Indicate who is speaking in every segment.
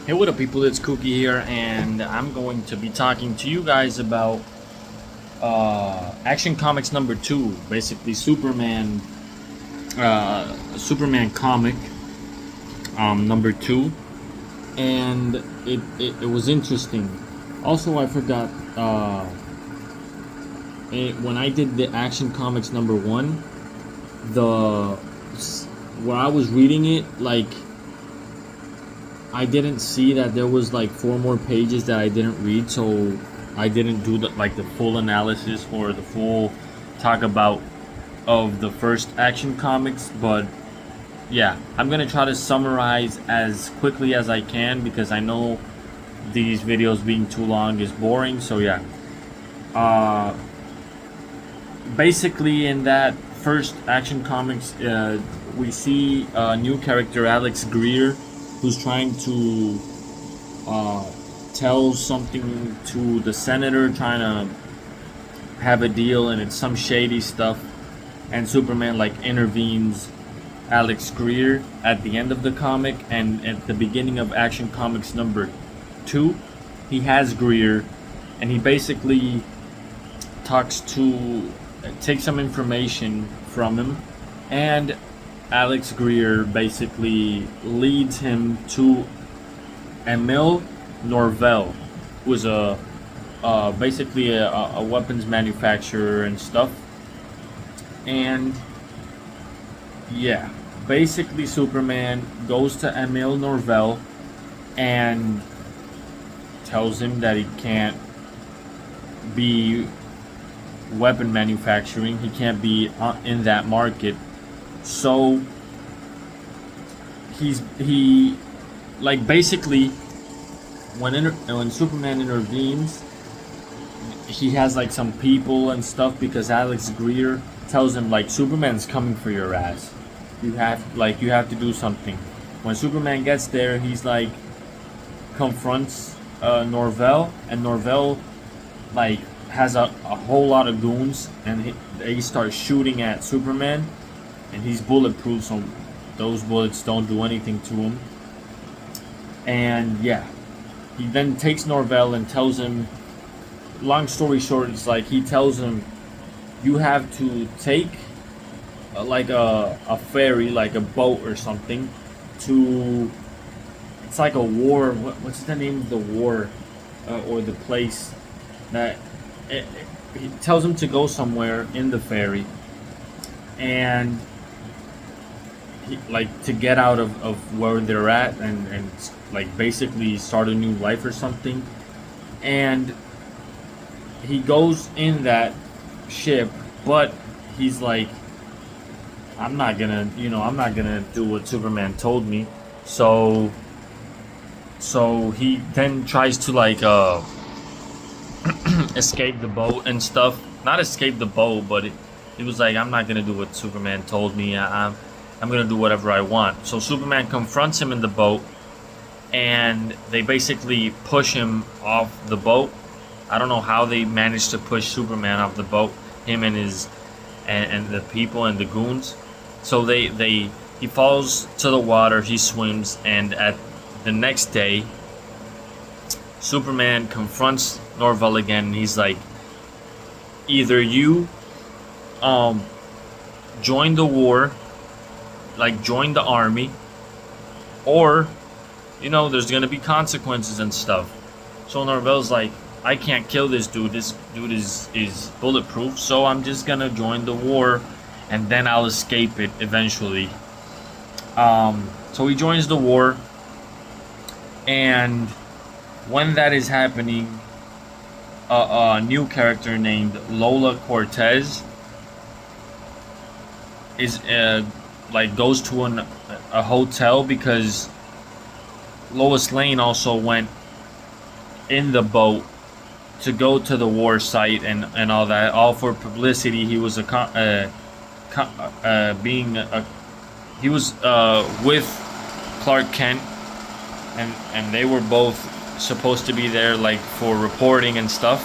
Speaker 1: Hey, what up, people? It's Kuqui here, and I'm going to be talking to you guys about Action Comics number 2, basically Superman comic number 2, and it was interesting. Also, I forgot when I did the Action Comics number 1, the where I was reading it, like, I didn't see that there was like 4 more pages that I didn't read, so I didn't do the full analysis or the full talk about of the first Action Comics. But yeah, I'm gonna try to summarize as quickly as I can because I know these videos being too long is boring. So yeah, basically in that first Action Comics, we see a new character, Alex Greer, who's trying to tell something to the senator, trying to have a deal, and it's some shady stuff. And Superman like intervenes Alex Greer at the end of the comic, and at the beginning of Action Comics number 2, he has Greer, and he basically takes some information from him, and Alex Greer basically leads him to Emil Norvell, who is basically a weapons manufacturer and stuff. And yeah, basically Superman goes to Emil Norvell and tells him that he can't be weapon manufacturing, he can't be in that market. So he like basically when Superman intervenes, he has like some people and stuff, because Alex Greer tells him like Superman's coming for your ass. You have to do something. When Superman gets there, he's like confronts Norvell, and Norvell like has a whole lot of goons, and they start shooting at Superman, and he's bulletproof, so those bullets don't do anything to him. And yeah, he then takes Norvell and tells him, long story short, it's like he tells him, you have to take like a ferry, like a boat or something, to, it's like a war, what's the name of the war, or the place that he tells him to go somewhere in the ferry, and like to get out of where they're at, and like basically start a new life or something. And he goes in that ship, but he's like, I'm not gonna do what Superman told me. So he then tries to like escape the boat and stuff. Not escape the boat, but it was like, I'm not gonna do what Superman told me. I'm gonna do whatever I want. So Superman confronts him in the boat, and they basically push him off the boat. I don't know how they managed to push Superman off the boat, him and his and the people and the goons. So he falls to the water, he swims, and at the next day, Superman confronts Norvell again, and he's like, either you join the war, like join the army, or there's gonna be consequences and stuff. So Norvell's like, I can't kill this dude. This dude is bulletproof, so I'm just gonna join the war, and then I'll escape it eventually. So he joins the war, and when that is happening, a new character named Lola Cortez is like goes to a hotel, because Lois Lane also went in the boat to go to the war site and all that, all for publicity. He was he was with Clark Kent, and they were both supposed to be there like for reporting and stuff.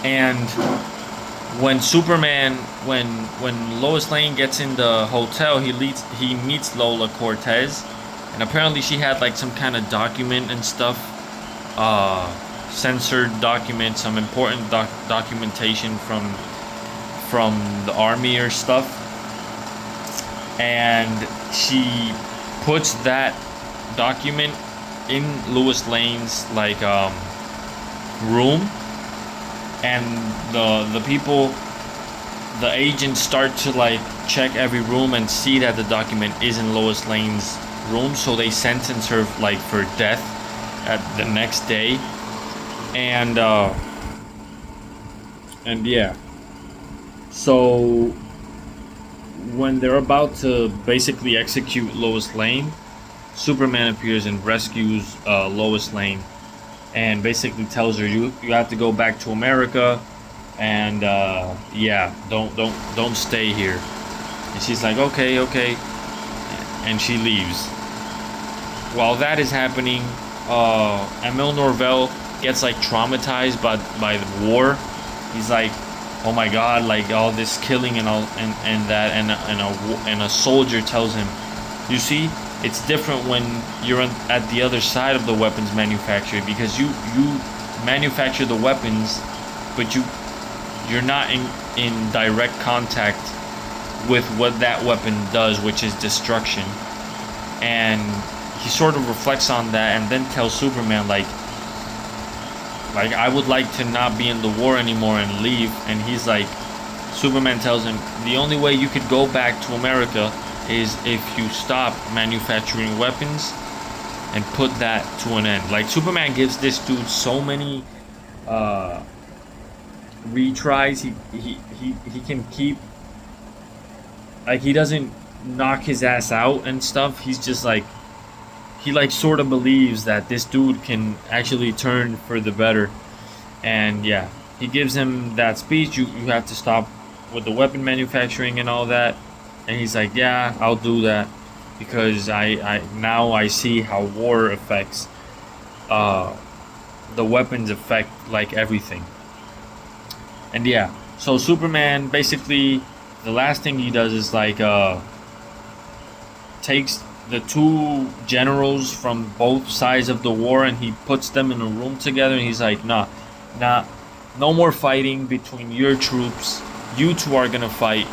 Speaker 1: And when Lois Lane gets in the hotel, he meets Lola Cortez, and apparently she had like some kind of document and stuff, censored document, some important documentation from the army or stuff, and she puts that document in Lois Lane's like room, and the people, the agents start to like check every room and see that the document is in Lois Lane's room, so they sentence her like for death at the next day. And yeah, so when they're about to basically execute Lois Lane, Superman appears and rescues Lois Lane, and basically tells her you have to go back to America, and yeah, don't stay here. And she's like, okay, and she leaves. While that is happening, Emil Norvell gets like traumatized by the war. He's like, oh my god, like all this killing and all and that, and a soldier tells him, you see, it's different when you're at the other side of the weapons manufacturer, because you manufacture the weapons, but you're not in direct contact with what that weapon does, which is destruction. And he sort of reflects on that and then tells Superman like I would like to not be in the war anymore and leave. And he's like, Superman tells him the only way you could go back to America is if you stop manufacturing weapons and put that to an end. Like, Superman gives this dude so many retries. He can keep, like, he doesn't knock his ass out and stuff. He's just like, he like sort of believes that this dude can actually turn for the better. And yeah, he gives him that speech, you have to stop with the weapon manufacturing and all that. And he's like, yeah, I'll do that, because I now I see how war affects, the weapons affect like everything. And yeah, so Superman basically, the last thing he does is like takes the two generals from both sides of the war and he puts them in a room together, and he's like, nah, no more fighting between your troops. You two are gonna fight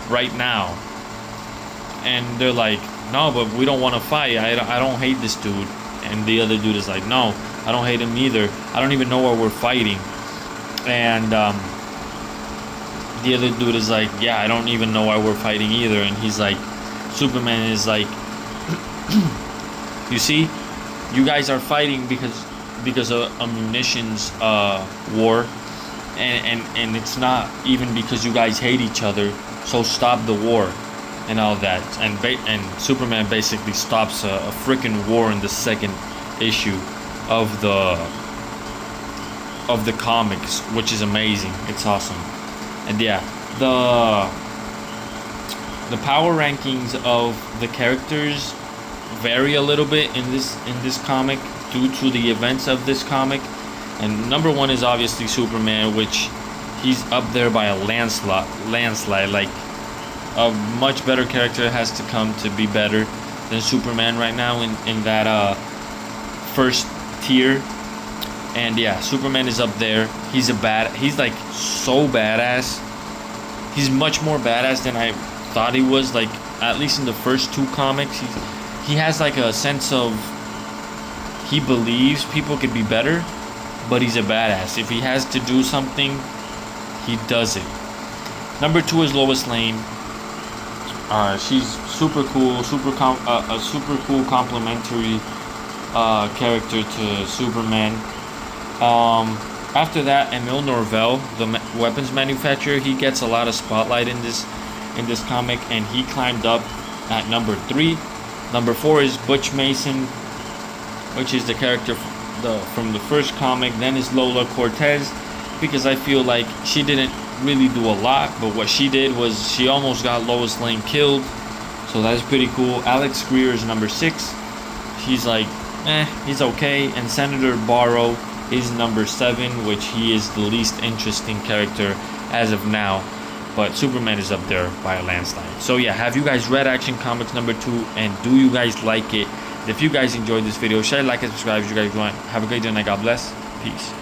Speaker 1: right now. And they're like, no, but we don't want to fight. I don't hate this dude. And the other dude is like, no, I don't hate him either. I don't even know why we're fighting. And the other dude is like, yeah, I don't even know why we're fighting either. And he's like, Superman is like, you see, you guys are fighting because of a munitions war, and it's not even because you guys hate each other. So stop the war and all that. And Superman basically stops a freaking war in the second issue of the comics, which is amazing. It's awesome. And yeah, the power rankings of the characters vary a little bit in this comic due to the events of this comic. And number one is obviously Superman, which he's up there by a landslide. Like, a much better character has to come to be better than Superman right now in that first tier. And yeah, Superman is up there. He's like so badass. He's much more badass than I thought he was, like, at least in the first two comics. He has like a sense of, he believes people could be better, but he's a badass. If he has to do something, he does it. Number two is Lois Lane. She's super cool, a super cool complementary character to Superman. After that, Emil Norvell, the weapons manufacturer, he gets a lot of spotlight in this comic, and he climbed up at number 3. Number 4 is Butch Mason, which is the character from the first comic. Then is Lola Cortez, because I feel like she didn't really do a lot, but what she did was she almost got Lois Lane killed, so that's pretty cool. Alex Greer is number 6. He's like, he's okay. And Senator Barrow is number 7, which he is the least interesting character as of now. but Superman is up there by a landslide. So yeah, have you guys read Action Comics number 2, and do you guys like it? If you guys enjoyed this video, share, like, and subscribe if you guys want. Have a great day, and God bless. Peace.